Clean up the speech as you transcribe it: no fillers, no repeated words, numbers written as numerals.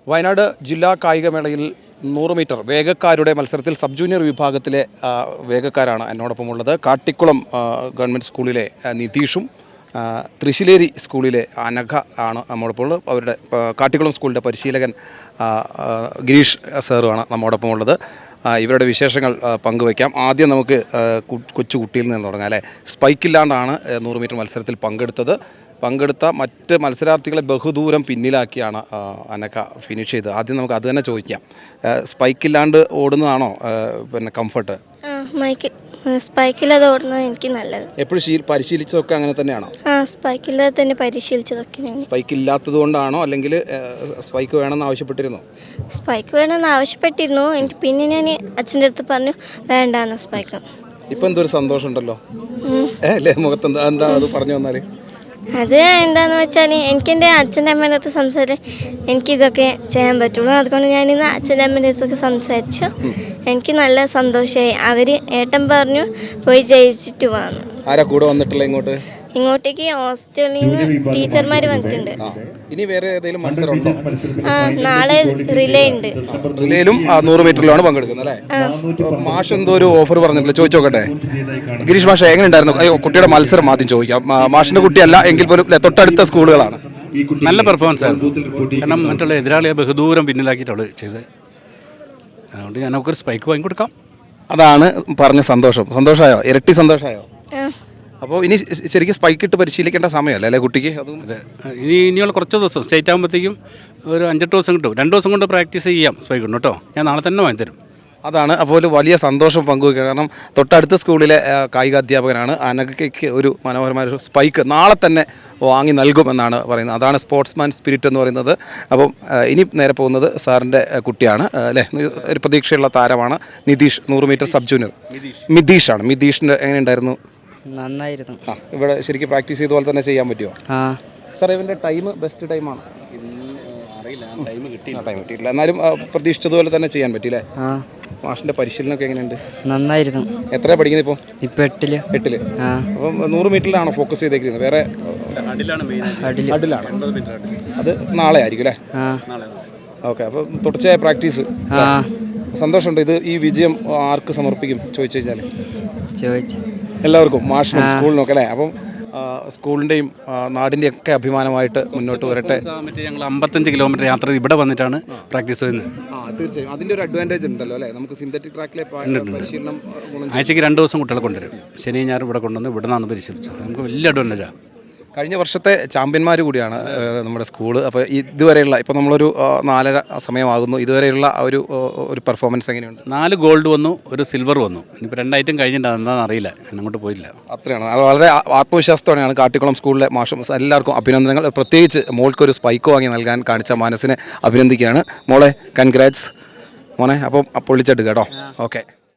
വയനാട് ജില്ലാ കായികമേളയിൽ 100 മീറ്റർ വേഗക്കാരുടെ മത്സരത്തിൽ sub junior വിഭാഗത്തിലെ വേഗക്കാരാണ് എന്നോടൊപ്പമുള്ളത്. കാട്ടിക്കുളം ഗവൺമെൻറ് സ്കൂളിലെ നിതീഷും തൃശ്ശിലേരി സ്കൂളിലെ അനഘ ആണ് നമ്മോടൊപ്പമുള്ളത്. അവരുടെ കാട്ടിക്കുളം സ്കൂളിൻ്റെ പരിശീലകൻ ഗിരീഷ് സാറുമാണ് നമ്മോടൊപ്പമുള്ളത്. ഇവരുടെ വിശേഷങ്ങൾ പങ്കുവയ്ക്കാം. ആദ്യം നമുക്ക് കൊച്ചു കുട്ടിയിൽ നിന്ന് തുടങ്ങാം അല്ലേ. സ്പൈക്കില്ലാണ്ടാണ് 100 മീറ്റർ മത്സരത്തിൽ പങ്കെടുത്ത മറ്റ് മത്സരാർത്ഥികളെ ബഹുദൂരം പിന്നിലാക്കിയാണ് അനഘ ഫിനിഷ് ചെയ്തത്. ആദ്യം നമുക്ക് അത് തന്നെ ചോദിക്കാം. സ്പൈക്കില്ലാണ്ട് ഓടുന്നതാണോ പിന്നെ കംഫർട്ട്? സ്പൈക്കില്ലാതെ ഓടുന്നത് എനിക്ക് നല്ലത്. എപ്പോഴും പരിശീലിച്ചതൊക്കെ അങ്ങനെ തന്നെയാണോ? സ്പൈക്കില്ലാതെ തന്നെ പരിശീലിച്ചതൊക്കെ. സ്പൈക്ക് ഇല്ലാത്തത് കൊണ്ടാണോ അല്ലെങ്കിൽ സ്പൈക്ക് വേണമെന്ന് ആവശ്യപ്പെട്ടിരുന്നോ? സ്പൈക്ക് വേണമെന്ന് ആവശ്യപ്പെട്ടിരുന്നു. എനിക്ക് പിന്നെ ഞാൻ അച്ഛൻ്റെ അടുത്ത് പറഞ്ഞു വേണ്ടാന്ന് സ്പൈക്ക്. ഇപ്പം എന്തൊരു സന്തോഷം ഉണ്ടല്ലോ അല്ലേ മുഖത്ത്. എന്താ അത് പറഞ്ഞു വന്നാൽ? അത് എന്താണെന്ന് വെച്ചാൽ എനിക്ക് എൻ്റെ അച്ഛൻ്റെ അമ്മേൻ്റെ അടുത്ത് എനിക്കിതൊക്കെ ചെയ്യാൻ പറ്റുള്ളൂ. അതുകൊണ്ട് ഞാനിന്ന് അച്ഛൻ്റെ അമ്മേൻ്റെ അടുത്തൊക്കെ സംസാരിച്ചു. എനിക്ക് നല്ല സന്തോഷമായി. ഏട്ടൻ പറഞ്ഞു പോയി ജയിച്ചിട്ട് വന്നു. ആരാ കൂടെ വന്നിട്ടില്ല ഇങ്ങോട്ടേക്ക് ഹോസ്റ്റലിൽ നിന്ന് ടീച്ചർമാർ വന്നിട്ടുണ്ട്. ഇനി വേറെ ഏതെങ്കിലും മത്സരം ഉണ്ടോ? നാളെ റിലേ ഉണ്ട്. റിലേയിലും 100 മീറ്ററിലാണ് പങ്കെടുക്കുന്നത് അല്ലേ? മാഷ് എന്തോ ഒരു ഓഫർ പറഞ്ഞിട്ടില്ല, ചോദിച്ചോക്കട്ടെ. ഗിരീഷ് മാഷ് എങ്ങനെ ഉണ്ടായിരുന്നു കുട്ടിയുടെ മത്സരം? ആദ്യം ചോദിക്കാം. മാഷിന്റെ കുട്ടിയല്ല എങ്കിൽ പോലും തൊട്ടടുത്ത സ്കൂളുകളാണ്. നല്ല പെർഫോമൻസ് ആയിരുന്നു. കാരണം മറ്റുള്ള എതിരാളിയെ ബഹുദൂരം പിന്നിലാക്കിയിട്ടുള്ളൂ ചെയ്ത്. അതുകൊണ്ട് ഞാൻ നമുക്കൊരു സ്പൈക്ക് വാങ്ങി കൊടുക്കാം. അതാണ് പറഞ്ഞ സന്തോഷമായോ? ഇരട്ടി സന്തോഷമായോ? അപ്പോൾ ഇനി ശരിക്കും സ്പൈക്ക് ഇട്ട് പരിശീലിക്കേണ്ട സമയമല്ലേ അല്ലേ കുട്ടിക്ക്? അതും അതെ. ഇനിയുള്ള കുറച്ച് ദിവസം സ്റ്റേറ്റ് ആകുമ്പോഴത്തേക്കും ഒരു 5-8 ദിവസം കിട്ടും. 2 ദിവസം കൊണ്ട് പ്രാക്ടീസ് ചെയ്യാം സ്പൈക്ക് ഉണ്ട് കേട്ടോ. ഞാൻ നാളെ തന്നെ വാങ്ങിത്തരും. അതാണ് അപ്പോൾ ഒരു വലിയ സന്തോഷം പങ്കുവയ്ക്കുക. കാരണം തൊട്ടടുത്ത സ്കൂളിലെ കായികാധ്യാപകനാണ്. അനഘയ്ക്ക് ഒരു മനോഹരമായ സ്പൈക്ക് നാളെ തന്നെ വാങ്ങി നൽകുമെന്നാണ് പറയുന്നത്. അതാണ് സ്പോർട്സ്മാൻ സ്പിരിറ്റ് എന്ന് പറയുന്നത്. അപ്പം ഇനി നേരെ പോകുന്നത് സാറിൻ്റെ കുട്ടിയാണ് അല്ലേ? ഒരു പ്രതീക്ഷയുള്ള താരമാണ് നിതീഷ്. 100 മീറ്റർ സബ് ജൂനിയർ മിതീഷാണ്. മിതീഷിൻ്റെ എങ്ങനെ ഉണ്ടായിരുന്നു? നന്നായിരുന്നു. ഇവിടെ ശരിക്കും പ്രാക്ടീസ് ചെയ്ത പോലെ തന്നെ ചെയ്യാൻ പറ്റുമോ? സാർ ഇവൻ്റെ ടൈം ബെസ്റ്റ് ടൈമാണ്? ടൈം കിട്ടിയില്ല, എന്നാലും പ്രതീക്ഷിച്ചതുപോലെ തന്നെ ചെയ്യാൻ പറ്റില്ലേ? മാഷിന്റെ പരിശീലനമൊക്കെ എങ്ങനെയുണ്ട്? നന്നായിരുന്നു. എത്രയാണ് പഠിക്കുന്നത് ഇപ്പോൾ? ഇപ്പോൾ 8ല്. അപ്പം 100 മീറ്ററിലാണോ ഫോക്കസ് ചെയ്തേക്കുന്നത്? വേറെ അടിലാണ്. അത് നാളെ ആയിരിക്കും അല്ലേ? ഓക്കെ. അപ്പം തുടർച്ചയായ പ്രാക്ടീസ്. സന്തോഷമുണ്ട്. ഈ വിജയം ആർക്ക് സമർപ്പിക്കും ചോദിച്ചു കഴിഞ്ഞാൽ? എല്ലാവർക്കും, മാഷിനും സ്കൂളിനും ഒക്കെ അല്ലേ? അപ്പം സ്കൂളിൻ്റെയും നാടിൻ്റെയും ഒക്കെ അഭിമാനമായിട്ട് മുന്നോട്ട് വരട്ടെ. ഞങ്ങൾ 55 കിലോമീറ്റർ യാത്ര ഇവിടെ വന്നിട്ടാണ് പ്രാക്ടീസ് ചെയ്യുന്നത്. തീർച്ചയായും അതിൻ്റെ ഒരു അഡ്വാൻറ്റേജ് ഉണ്ടല്ലോ അല്ലേ? നമുക്ക് സിന്തറ്റിക് ട്രാക്കിലെ പരിശീലനം ആഴ്ചയ്ക്ക് 2 ദിവസം കുട്ടികളെ കൊണ്ടുവരും. ശനി ഞായർ ഇവിടെ കൊണ്ടുവന്ന് ഇവിടെ നിന്നാണ് പരിശീലിച്ചത്. നമുക്ക് വലിയ അഡ്വാൻറ്റേജാണ്. കഴിഞ്ഞ വർഷത്തെ ചാമ്പ്യന്മാർ കൂടിയാണ് നമ്മുടെ സ്കൂള്. അപ്പോൾ ഇതുവരെയുള്ള ഇപ്പോൾ നമ്മളൊരു 4:30 സമയമാകുന്നു, ഇതുവരെയുള്ള ഒരു പെർഫോമൻസ് എങ്ങനെയുണ്ട്? 4 ഗോൾഡ് വന്നു, ഒരു സിൽവർ വന്നു. ഇനിയിപ്പോൾ 2 ഐറ്റം കഴിഞ്ഞിട്ടുണ്ട്. എന്താണെന്ന് അറിയില്ല, ഞാൻ അങ്ങോട്ട് പോയില്ല. അത്രയാണ്. വളരെ ആത്മവിശ്വാസത്തോടെയാണ് കാട്ടിക്കുളം സ്കൂളിലെ മാഷും. എല്ലാവർക്കും അഭിനന്ദനങ്ങൾ. പ്രത്യേകിച്ച് മോൾക്കൊരു സ്പൈക്ക് വാങ്ങി നൽകാൻ കാണിച്ച മനസ്സിനെ അഭിനന്ദിക്കുകയാണ്. മോളെ കൺഗ്രാറ്റ്സ് മോനെ. അപ്പം പൊളിച്ചെടുക്കുക കേട്ടോ. ഓക്കെ.